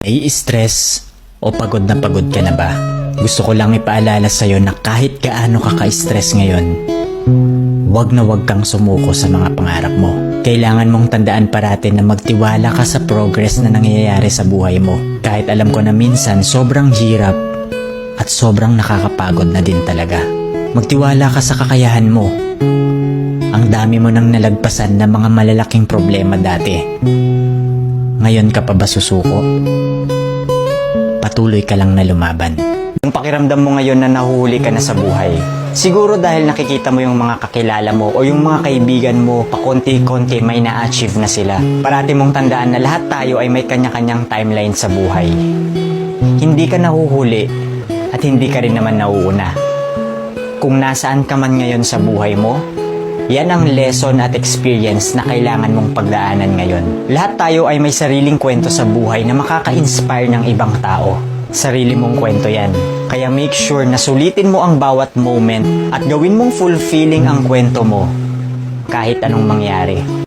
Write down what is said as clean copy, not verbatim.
Nai-stress o pagod na pagod ka na ba? Gusto ko lang ipaalala sa'yo na kahit gaano ka ka-stress ngayon, wag na wag kang sumuko sa mga pangarap mo. Kailangan mong tandaan parati na magtiwala ka sa progress na nangyayari sa buhay mo. Kahit alam ko na minsan sobrang hirap at sobrang nakakapagod na din talaga. Magtiwala ka sa kakayahan mo. Ang dami mo nang nalagpasan na mga malalaking problema dati. Ngayon ka pa ba susuko? Patuloy ka lang na lumaban. Yung pakiramdam mo ngayon na nahuhuli ka na sa buhay, siguro dahil nakikita mo yung mga kakilala mo o yung mga kaibigan mo pakonti-konti may na-achieve na sila. Parati mong tandaan na lahat tayo ay may kanya-kanyang timeline sa buhay. Hindi ka nahuhuli at hindi ka rin naman nauuna. Kung nasaan ka man ngayon sa buhay mo, yan ang lesson at experience na kailangan mong pagdaanan ngayon. Lahat tayo ay may sariling kwento sa buhay na makaka-inspire ng ibang tao. Sarili mong kwento yan. Kaya make sure na sulitin mo ang bawat moment at gawin mong fulfilling ang kwento mo kahit anong mangyari.